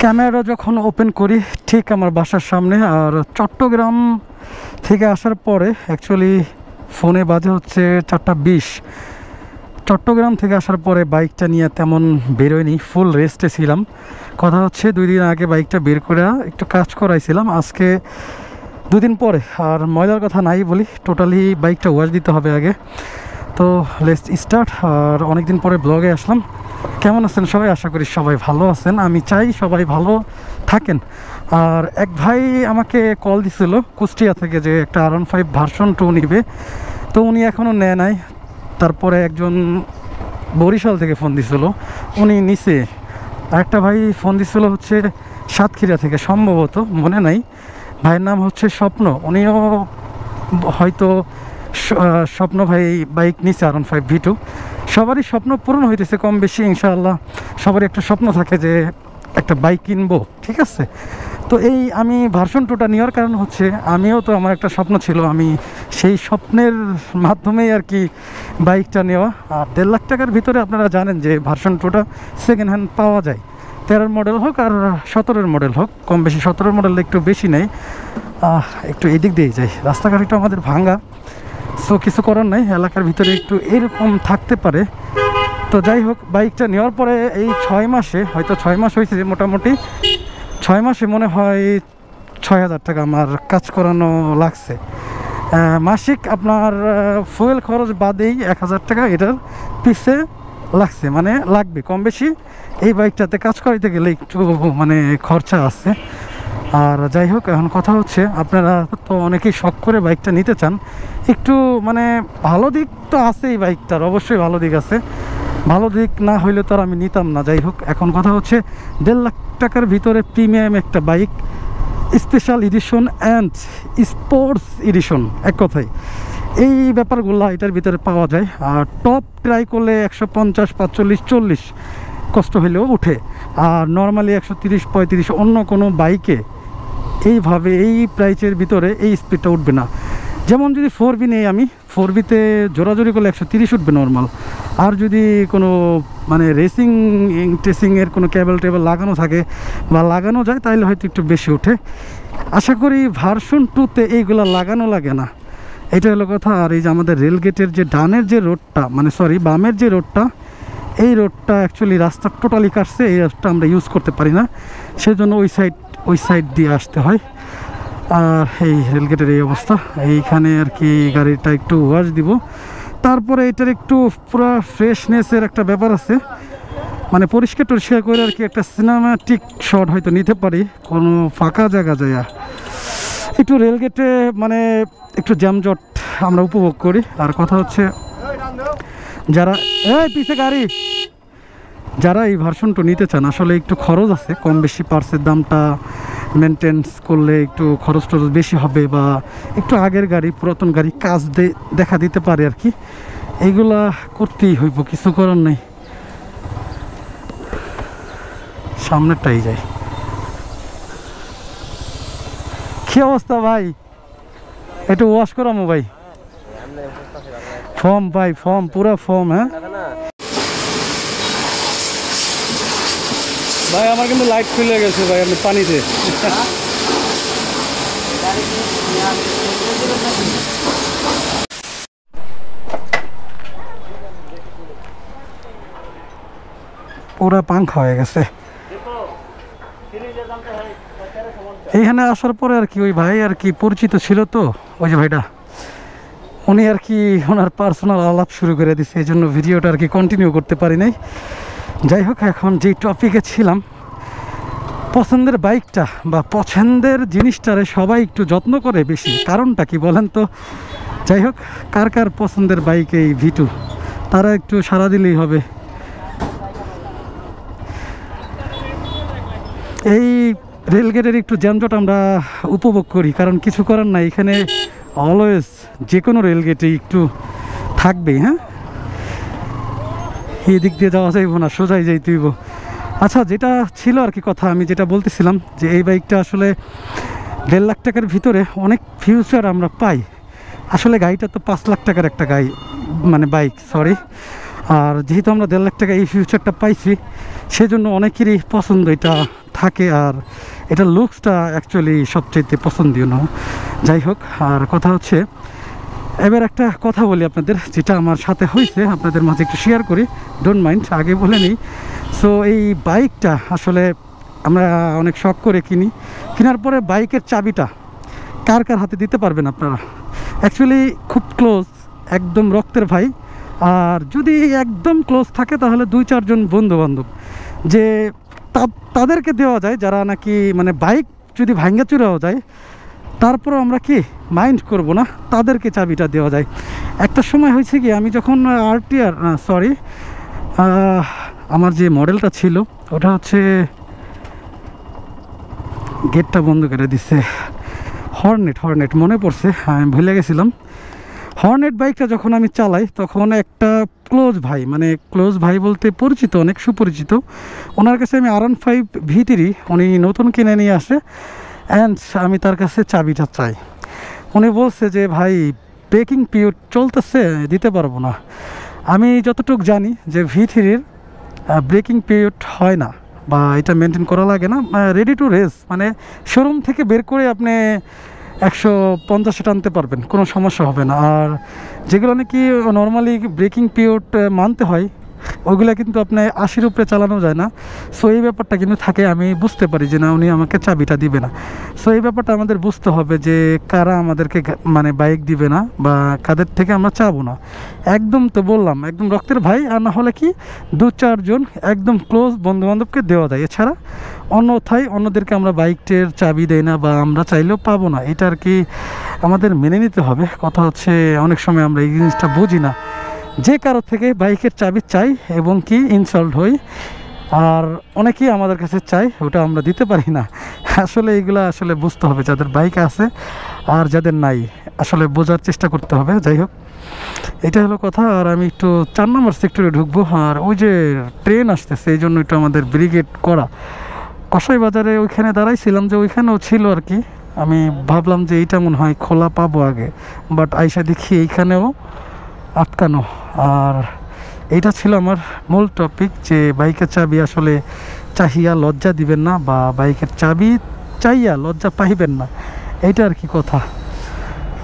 Camera যখন open করি ঠিক আমার বাসার সামনে, আর চট্টগ্রাম থেকে আসার পরে অ্যাকচুয়ালি ফোনে বাজে হচ্ছে 4:20। চট্টগ্রাম থেকে আসার পরে বাইকটা নিয়ে তেমন বেরোয়নি, ফুল রেস্টে ছিলাম। কথা হচ্ছে 2 দিন আগে বাইকটা বের করে একটু কাজ করাইছিলাম, আজকে 2 দিন পরে। আর ময়লার কথা নাই বলি, টোটালি বাইকটা ওয়াশ দিতে হবে আগে। তো লেটস স্টার্ট। আর অনেক দিন পরে ব্লগে আসলাম। কেমন আছেন সবাই? আশা করি সবাই ভালো আছেন। আমি চাই সবাই ভালো থাকেন। আর এক ভাই আমাকে কল দিছিল কুষ্টিয়া থেকে যে একটা R15 ভার্সন 2 নিবে, তো উনি এখনও নেয় নাই। তারপরে একজন বরিশাল থেকে ফোন দিছিল, উনি নিচে। আরেকটা ভাই ফোন দিছিল হচ্ছে সাতক্ষীরা থেকে, সম্ভবত মনে নাই। ভাইয়ের নাম হচ্ছে স্বপ্ন, উনিও হয়তো স্বপ্ন ভাই বাইক নিচে R15 V2। সবারই স্বপ্ন পূরণ হইতেছে কম বেশি ইনশাআল্লাহ। সবারই একটা স্বপ্ন থাকে যে একটা বাইক কিনবো, ঠিক আছে। তো এই আমি ভার্সন 2টা নেওয়ার কারণ হচ্ছে আমিও তো আমার একটা স্বপ্ন ছিল, আমি সেই স্বপ্নের মাধ্যমেই আর কি বাইকটা নেওয়া। আর 1.5 লাখ টাকার ভিতরে আপনারা জানেন যে ভার্সন 2টা সেকেন্ড হ্যান্ড পাওয়া যায়। 13 মডেল হোক আর 17 মডেল হোক, কম বেশি 17 মডেল একটু বেশি নেই। একটু এদিক দিয়ে যাই, রাস্তাঘাট একটু আমাদের ভাঙ্গা, সো কিছু করার নাই, এলাকার ভিতরে একটু এরকম থাকতে পারে। তো যাই হোক, বাইকটা নেওয়ার পরে এই 6 মাসে, হয়তো 6 মাস হয়েছে যে, মোটামুটি 6 মাসে মনে হয় 6,000 টাকা আমার কাজ করানো লাগছে। মাসিক আপনার ফুয়েল খরচ বাদেই 1,000 টাকা এটার পিছে লাগছে, মানে লাগবে কম বেশি। এই বাইকটাতে কাজ করাইতে গেলে একটু মানে খরচা আছে। আর যাই হোক, এখন কথা হচ্ছে আপনারা তো অনেকেই শখ করে বাইকটা নিতে চান, একটু মানে ভালো দিক তো আছে এই বাইকটার, অবশ্যই ভালো দিক আছে। ভালো দিক না হইলে তো আর আমি নিতাম না। যাই হোক, এখন কথা হচ্ছে 1.5 লাখ টাকার ভিতরে প্রিমিয়াম একটা bike, special edition and sports edition, এক কথায় এই ব্যাপারগুলো এটার ভিতরে পাওয়া যায়। আর টপ ট্রাই করলে 150, 45, 40 কষ্ট হলেও উঠে। আর নর্মালি 130, 35 অন্য কোনো বাইকে এইভাবে এই প্রাইসের ভিতরে এই স্পিডটা উঠবে না। যেমন যদি 4B নেই আমি, 4Bতে জোরাজোরি করলে 130 উঠবে নর্মাল। আর যদি কোনো মানে টেসিংয়ের কোনো কেবল টেবল লাগানো থাকে বা লাগানো যায়, তাহলে হয়তো একটু বেশি ওঠে। আশা করি ভার্সন 2তে এইগুলো লাগানো লাগে না, এটা হলো কথা। আর এই যে আমাদের রেলগেটের যে ডানের যে রোডটা, মানে সরি বামের যে রোডটা, এই রোডটা অ্যাকচুয়ালি রাস্তা টোটালি কাটছে, এই রাস্তা আমরা ইউজ করতে পারি না, সেজন্য ওই সাইড দিয়ে আসতে হয়। আর এই রেলগেটের এই অবস্থা, এইখানে আর কি গাড়িটা একটু ওয়াশ দিব। তারপরে এটার একটু পুরো ফ্রেশনেসের একটা ব্যাপার আছে, মানে পরিষ্কার টরিষ্কার করে আর কি একটা সিনেমাটিক শট হয়তো নিতে পারি কোনো ফাঁকা জায়গা যায়। একটু রেলগেটে মানে একটু জ্যামজট আমরা উপভোগ করি। আর কথা হচ্ছে যারা পিছে গাড়ি, যারা এই ভার্সন 2 নিতে চান, আসলে একটু খরচ আছে কম বেশি, পার্সের দামটা মেনটেন্স করলে একটু খরচ টরচ বেশি হবে, বা একটু আগের গাড়ি পুরাতন গাড়ি কাজ দেখা দিতে পারে আর কি। এইগুলা করতেই হইব, কিছু করার নেই। সামনেরটাই যাই। কি অবস্থা ভাই? একটু ওয়াশ করামো ভাই, ফর্ম ভাই, ফর্ম পুরা ফর্ম। হ্যাঁ ভাই, আমার কিন্তু লাইট খুলে গেছে ভাই, আমি পানিতে। পুরা পাংখা হয়ে গেছে। এইখানে আসার পরে আর কি ওই ভাই আর কি পরিচিত ছিল, তো ওই যে ভাইটা, উনি আর কি ওনার পার্সোনাল আলাপ শুরু করে দিচ্ছে, এই জন্য ভিডিওটা আর কি কন্টিনিউ করতে পারি নাই। যাই হোক, এখন যেই টপিকে ছিলাম, পছন্দের বাইকটা বা পছন্দের জিনিসটারে সবাই একটু যত্ন করে বেশি, কারণটা কি বলেন তো? যাই হোক, কার কার পছন্দের বাইক এই V2, তারা একটু সাড়া দিলেই হবে। এই রেলগেটের একটু যানজট আমরা উপভোগ করি, কারণ কিছু করার নাই, এখানে অলওয়েজ যে কোনো রেলগেটে একটু থাকবেই। হ্যাঁ, এই দিক দিয়ে যাওয়া যাইব না, সোজাই যাইতে হইব। আচ্ছা, যেটা ছিল আর কি কথা, আমি যেটা বলতেছিলাম যে এই বাইকটা আসলে 1.5 লাখ টাকার ভিতরে অনেক ফিউচার আমরা পাই। আসলে গাড়িটা তো 5 লাখ টাকার একটা গাড়ি, মানে বাইক, সরি। আর যেহেতু আমরা 1.5 লাখ টাকা এই ফিউচারটা পাইছি, সেজন্য অনেকেরই পছন্দ এটা থাকে, আর এটা লুকসটা অ্যাকচুয়ালি সবচেয়ে পছন্দীয় না। যাই হোক, আর কথা হচ্ছে এবার একটা কথা বলি আপনাদের, যেটা আমার সাথে হয়েছে আপনাদের মাঝে একটু শেয়ার করি, ডোন্ট মাইন্ড, আগে বলে নিই। সো এই বাইকটা আসলে আমরা অনেক শখ করে কেনার পরে বাইকের চাবিটা কার কার হাতে দিতে পারবেন আপনারা? অ্যাকচুয়ালি খুব ক্লোজ, একদম রক্তের ভাই, আর যদি একদম ক্লোজ থাকে তাহলে 2-4 জন বন্ধু বান্ধব, যে তাদেরকে দেওয়া যায়, যারা নাকি মানে বাইক যদি ভাঙ্গা চুরাও যায় তারপরও আমরা কি মাইন্ড করব না, তাদেরকে চাবিটা দেওয়া যায়। একটা সময় হয়েছে কি, আমি যখন আমার যে মডেলটা ছিল ওটা হচ্ছে, গেটটা বন্ধ করে দিচ্ছে, হর্নেট মনে পড়ছে, আমি ভুলে গেছিলাম। হর্নেট বাইকটা যখন আমি চালাই তখন একটা ক্লোজ ভাই, মানে ক্লোজ ভাই বলতে পরিচিত, অনেক সুপরিচিত, ওনার কাছে আমি R15 V3 উনি নতুন কিনে নিয়ে আসে, অ্যান্ড আমি তার কাছে চাবিটা চাই। উনি বলছে যে ভাই ব্রেকিং পিরিয়ড চলতেছে, দিতে পারবো না। আমি যতটুকু জানি যে V3-র ব্রেকিং পিরিয়ড হয় না, বা এটা মেনটেন করা লাগে না, রেডি টু রেস, মানে শোরুম থেকে বের করে আপনি 150 টানতে পারবেন, কোনো সমস্যা হবে না। আর যেগুলো নাকি নর্মালি ব্রেকিং পিরিয়ড মানতে হয় ওগুলো কিন্তু আপনার 80-র উপরে চালানো যায় না। সো এই ব্যাপারটা কিন্তু থাকে, আমি বুঝতে পারি যে না উনি আমাকে চাবিটা দিবে না। সো এই ব্যাপারটা আমাদের বুঝতে হবে যে কারা আমাদেরকে মানে বাইক দিবে না, বা কাদের থেকে আমরা চাবো না। একদম তো বললাম একদম রক্তের ভাই, আর না হলে কি 2-4 জন একদম ক্লোজ বন্ধুবান্ধবকে দেওয়া যায়, এছাড়া অন্যথায় অন্যদেরকে আমরা বাইকটির চাবি দেই না, বা আমরা চাইলেও পাবো না। এটা আর কি আমাদের মেনে নিতে হবে। কথা হচ্ছে অনেক সময় আমরা এই জিনিসটা বুঝি না, যে কারো থেকে বাইকের চাবি চাই এবং কি ইনসল্ট হই, আর অনেকেই আমাদের কাছে চাই, ওটা আমরা দিতে পারি না। আসলে এইগুলো আসলে বুঝতে হবে, যাদের বাইক আছে আর যাদের নাই, আসলে বোঝার চেষ্টা করতে হবে। যাই হোক, এটা হলো কথা। আর আমি একটু 4 নম্বর সেক্টরে ঢুকবো, আর ওই যে ট্রেন আসতেছে এই জন্য একটু আমাদের ব্রিগেড করা, কসাই বাজারে ওইখানে দাঁড়াইছিলাম, যে ওইখানেও ছিল আর কি। আমি ভাবলাম যে এইটা মনে হয় খোলা পাবো আগে, বাট আইসা দেখি এইখানেও আটকানো। আর এইটা ছিল আমার মূল টপিক, যে বাইকের চাবি আসলে চাহিয়া লজ্জা দিবেন না, বা বাইকের চাবি চাইয়া লজ্জা পাইবেন না, এইটা আর কি কথা।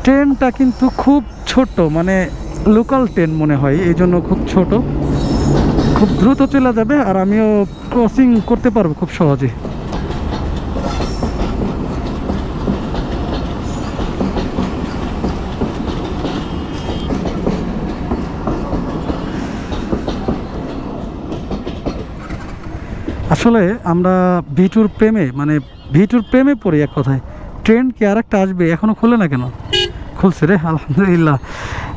ট্রেনটা কিন্তু খুব ছোট, মানে লোকাল ট্রেন মনে হয়, এই জন্য খুব ছোট, খুব দ্রুত চলে যাবে, আর আমিও ক্রসিং করতে পারবো খুব সহজে। আসলে আমরা ভিটুর প্রেমে পড়ি এক কথায়। ট্রেন কি আর একটা আসবে, এখনও খুলে না কেন? খুলছে রে, আলহামদুলিল্লাহ।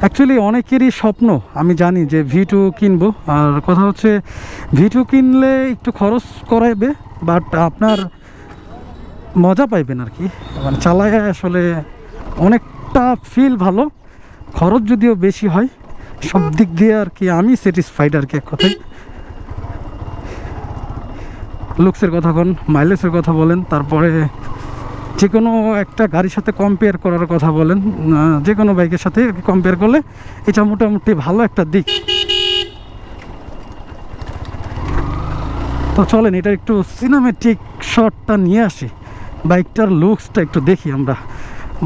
অ্যাকচুয়ালি অনেকেরই স্বপ্ন, আমি জানি যে V2 কিনবো, আর কথা হচ্ছে V2 কিনলে একটু খরচ করাইবে, বাট আপনার মজা পাইবেন আর কি, মানে চালায় আসলে অনেকটা ফিল ভালো, খরচ যদিও বেশি হয়, সব দিক দিয়ে আর কি আমি স্যাটিসফাইড আর কি এক কথায়। লুকসের কথা বলেন, মাইলেজের কথা বলেন, তারপরে যে কোনো একটা গাড়ির সাথে কম্পেয়ার করার কথা বলেন, যে কোনো বাইকের সাথে কম্পেয়ার করলে এটা মোটামুটি ভালো একটা দিক। তো চলেন এটা একটু সিনেমেটিক শটটা নিয়ে আসি, বাইকটার লুকসটা একটু দেখি আমরা,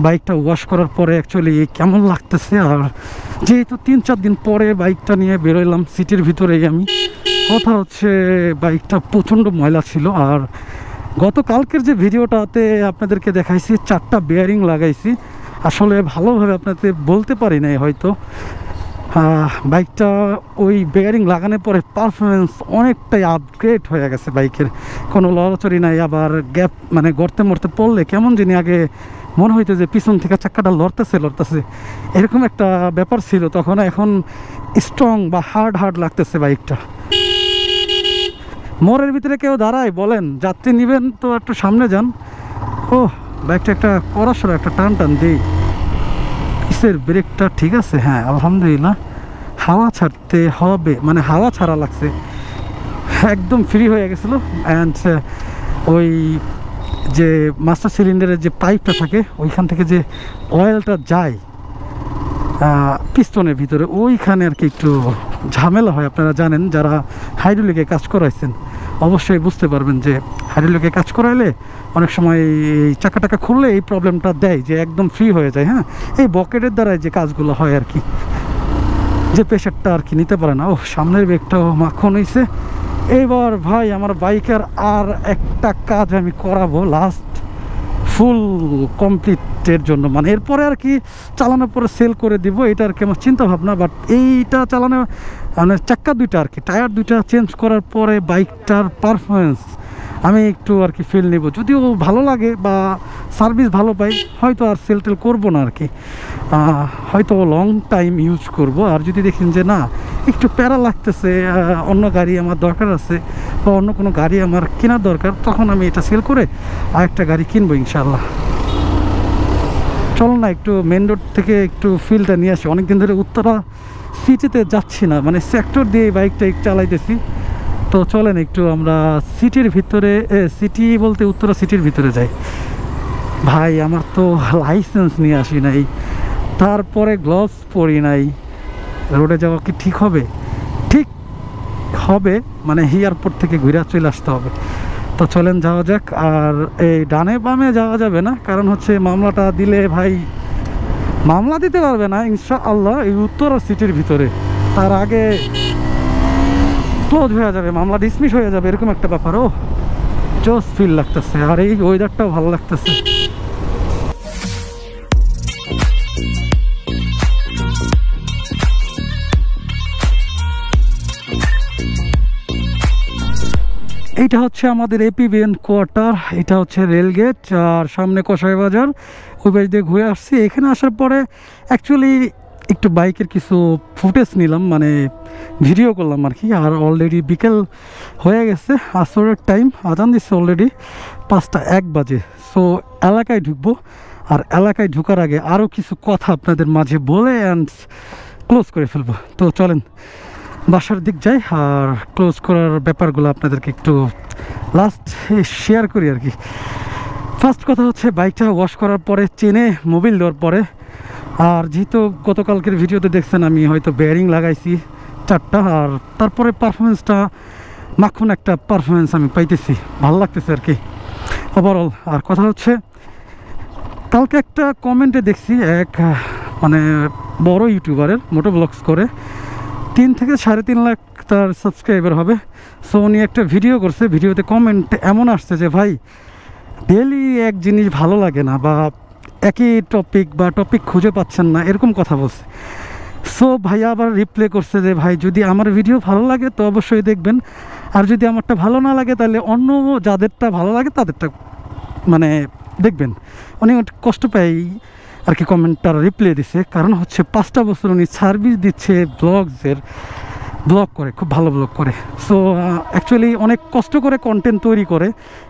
বাইকটা ওয়াশ করার পরে অ্যাকচুয়ালি কেমন লাগতেছে। আর যেহেতু 3-4 দিন পরে বাইকটা নিয়ে বেরোলাম সিটির ভিতরেই, আমি কথা হচ্ছে বাইকটা প্রচণ্ড ময়লা ছিল। আর গতকালকের যে ভিডিওটাতে আপনাদেরকে দেখাইছি 4টা বেয়ারিং লাগাইছি, আসলে ভালোভাবে আপনাদের বলতে পারি নাই হয়তো। বাইকটা ওই বেয়ারিং লাগানোর পরে পারফরমেন্স অনেকটাই আপগ্রেড হয়ে গেছে বাইকের, কোনো লড়াচড়ি নাই। আবার গ্যাপ মানে গর্তে মরতে পড়লে কেমন জানি আগে মনে হইতো যে পিছন থেকে চাক্কাটা লড়তেছে, এরকম একটা ব্যাপার ছিল তখন। এখন স্ট্রং বা হার্ড লাগতেছে বাইকটা। মোড়ের ভিতরে কেউ দাঁড়ায় বলেন, যাত্রী নেবেন তো একটু সামনে যান। ও বাইকটা একটা কড়াসড় একটা টান দিই, কিসের ব্রেকটা ঠিক আছে, হ্যাঁ আলহামদুলিল্লাহ। হাওয়া ছাড়তে হবে, মানে হাওয়া ছাড়া লাগছে, একদম ফ্রি হয়ে গেছিলো। অ্যান্ড ওই যে মাস্টার সিলিন্ডারের যে পাইপটা থাকে ওইখান থেকে যে অয়েলটা যায় পিস্তনের ভিতরে, ওইখানে আর কি একটু ঝামেলা হয়, আপনারা জানেন যারা হাইড্রোলিকে কাজ করাইছেন। অবশ্যই বুঝতে পারবেন যে হাইড্রোলিকে কাজ করাইলে অনেক সময় এই চাকা খুললে এই প্রবলেমটা দেয় যে একদম ফ্রি হয়ে যায়। হ্যাঁ, এই বকেটের দ্বারাই যে কাজগুলো হয় আর কি, যে প্রেশারটা আর কি নিতে পারে না। ও সামনের ব্রেকটাও মাখন হয়েছে। এইবার ভাই আমার বাইকের আর একটা কাজ আমি করাবো, লাস্ট ফুল কমপ্লিটের জন্য, মানে এরপরে আর কি চালানোর পরে সেল করে দিব, এটা আর কি আমার চিন্তা ভাবনা। বাট এইটা চালানো মানে চাক্কা দুইটা আর কি, টায়ার দুইটা চেঞ্জ করার পরে বাইকটার পারফরমেন্স আমি একটু আর কি ফিল নেব। যদিও ভালো লাগে বা সার্ভিস ভালো পাই, হয়তো আর সেল টেল করবো না আর কি, হয়তো লং টাইম ইউজ করব। আর যদি দেখেন যে না একটু প্যারা লাগতেছে, অন্য গাড়ি আমার দরকার আছে বা অন্য কোনো গাড়ি আমার কেনার দরকার, তখন আমি এটা সেল করে আরেকটা গাড়ি কিনবো ইনশাল্লাহ। চলো না একটু মেন রোড থেকে একটু ফিলটা নিয়ে আসি। অনেকদিন ধরে উত্তরা সিটিতে যাচ্ছি না, মানে সেক্টর দিয়ে বাইকটা চালাইতেছি। তো চলেন একটু আমরা সিটির ভিতরে, সিটি বলতে উত্তরা সিটির ভিতরে যাই। ভাই আমার তো লাইসেন্স নিয়ে আসি নাই, তারপরে গ্লাভস পরি নাই, রোডে যাওয়া কি ঠিক হবে? ঠিক হবে, মানে এয়ারপোর্ট থেকে ঘুরে চলে আসতে হবে। তো চলেন যাওয়া যাক। আর এই ডানে বামে যাওয়া যাবে না, কারণ হচ্ছে মামলাটা দিলে ভাই মামলা দিতে পারবে না ইনশাআল্লাহ এই উত্তরা সিটির ভিতরে, তার আগে ক্লোজ হয়ে যাবে, মামলা ডিসমিস হয়ে যাবে, এরকম একটা ব্যাপার। ও জোস ফিল লাগতেছে, আর এই ওয়েদারটাও ভালো লাগতেছে। এইটা হচ্ছে আমাদের এপিবিএন কোয়ার্টার, এটা হচ্ছে রেলগেট, আর সামনে কসাই বাজার, ওই বাড়ি দিয়ে ঘুরে আসছি। এখানে আসার পরে অ্যাকচুয়ালি একটু বাইকের কিছু ফুটেজ নিলাম, মানে ভিডিও করলাম আর কি। আর অলরেডি বিকেল হয়ে গেছে, আসরের টাইম, আজান দিচ্ছে অলরেডি 5টা 1 বাজে। সো এলাকায় ঢুকবো, আর এলাকায় ঢুকার আগে আরও কিছু কথা আপনাদের মাঝে বলে অ্যান্ড ক্লোজ করে ফেলবো। তো চলেন বাসার দিক যাই, আর ক্লোজ করার ব্যাপারগুলো আপনাদেরকে একটু লাস্ট শেয়ার করি আর কি। ফার্স্ট কথা হচ্ছে বাইকটা ওয়াশ করার পরে, চেনে মোবিল দেওয়ার পরে, আর যেহেতু গতকালকের ভিডিওতে দেখছেন আমি হয়তো বেয়ারিং লাগাইছি 4টা, আর তারপরে পারফরমেন্সটা মাখন একটা পারফরমেন্স আমি পাইতেছি, ভালো লাগতেছে আর কি ওভারঅল। আর কথা হচ্ছে কালকে একটা কমেন্টে দেখছি এক মানে বড় ইউটিউবারের, মোটো ব্লগস করে, 3 থেকে 3.5 লাখ তার সাবস্ক্রাইবার হবে। সো উনি একটা ভিডিও করছে, ভিডিওতে কমেন্ট এমন আসছে যে ভাই ডেলি এক জিনিস ভালো লাগে না, বা একই টপিক খুঁজে পাচ্ছেন না, এরকম কথা বলছে। সো ভাইয়া আবার রিপ্লে করছে যে ভাই যদি আমার ভিডিও ভালো লাগে তো অবশ্যই দেখবেন, আর যদি আমারটা ভালো না লাগে তাহলে অন্য যাদেরটা ভালো লাগে তাদেরটা মানে দেখবেন। উনি কষ্ট পাই আর কি কমেন্টটার রিপ্লে দিছে, কারণ হচ্ছে 5টা বছর উনি সার্ভিস দিচ্ছে, ব্লগ করে, খুব ভালো ব্লগ করে। সো অ্যাকচুয়ালি অনেক কষ্ট করে কন্টেন্ট তৈরি করে,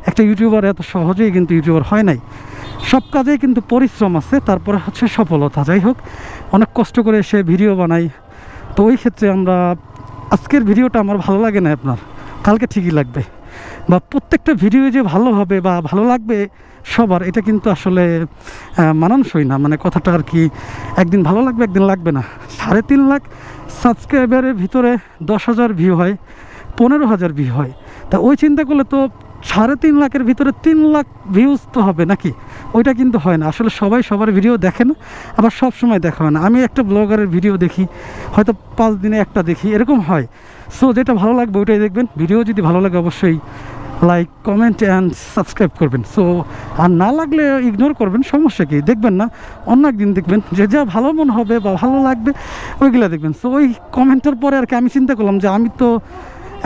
একটা ইউটিউবার এত সহজেই কিন্তু ইউটিউবার হয় নাই, সব কাজেই কিন্তু পরিশ্রম আছে, তারপরে হচ্ছে সফলতা। যাই হোক, অনেক কষ্ট করে সে ভিডিও বানাই। তো ওই ক্ষেত্রে আমরা আজকের ভিডিওটা আমার ভালো লাগে না, আপনার কালকে ঠিকই লাগবে, বা প্রত্যেকটা ভিডিও যে ভালো হবে বা ভালো লাগবে সবার, এটা কিন্তু আসলে মানানসই না, মানে কথাটা আর কি। একদিন ভালো লাগবে, একদিন লাগবে না। 3.5 লাখ সাবস্ক্রাইবারের ভিতরে 10,000 ভিউ হয়, 15,000 ভিউ হয়, তা ওই চিন্তা করলে তো 3.5 লাখের ভিতরে 3 লাখ ভিউজ তো হবে নাকি? ওইটা কিন্তু হয় না আসলে। সবাই সবার ভিডিও দেখে না, আবার সব সময় দেখা হয় না। আমি একটা ব্লগারের ভিডিও দেখি, হয়তো 5 দিনে একটা দেখি, এরকম হয়। সো যেটা ভালো লাগবে ওইটাই দেখবেন। ভিডিও যদি ভালো লাগে অবশ্যই লাইক, কমেন্ট অ্যান্ড সাবস্ক্রাইব করবেন। সো আর না লাগলে ইগনোর করবেন, সমস্যা কি, দেখবেন না, অন্য একদিন দেখবেন, যে যা ভালো মন হবে বা ভালো লাগবে ওইগুলো দেখবেন। সো ওই কমেন্টের পরে আর কি আমি চিন্তা করলাম যে আমি তো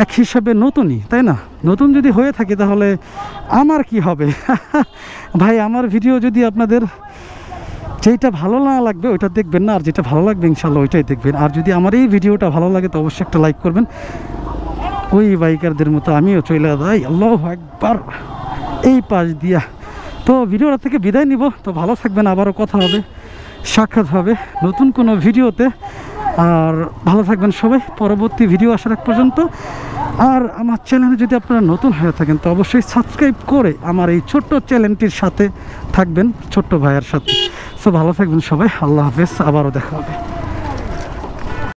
এক হিসাবে নতুনই, তাই না? নতুন যদি হয়ে থাকে তাহলে আমার কি হবে? ভাই আমার ভিডিও যদি আপনাদের যেটা ভালো না লাগবে ওইটা দেখবেন না, আর যেটা ভালো লাগবে ইনশাল্লাহ ওইটাই দেখবেন। আর যদি আমার এই ভিডিওটা ভালো লাগে তো অবশ্যই একটা লাইক করবেন। ওই বাইকারদের মতো আমিও চলে যাই, আল্লাহু আকবার, এই পাশ দিয়া। তো ভিডিওটা থেকে বিদায় নিব। তো ভালো থাকবেন, আবারও কথা হবে, সাক্ষাৎ হবে নতুন কোনো ভিডিওতে। আর ভালো থাকবেন সবাই, পরবর্তী ভিডিও আসার এক পর্যন্ত। আর আমার চ্যানেলে যদি আপনারা নতুন হয়ে থাকেন তো অবশ্যই সাবস্ক্রাইব করে আমার এই ছোট্ট চ্যানেলটির সাথে থাকবেন, ছোট্ট ভাইয়ের সাথে। সো ভালো থাকবেন সবাই, আল্লাহ হাফেজ, আবারও দেখা হবে।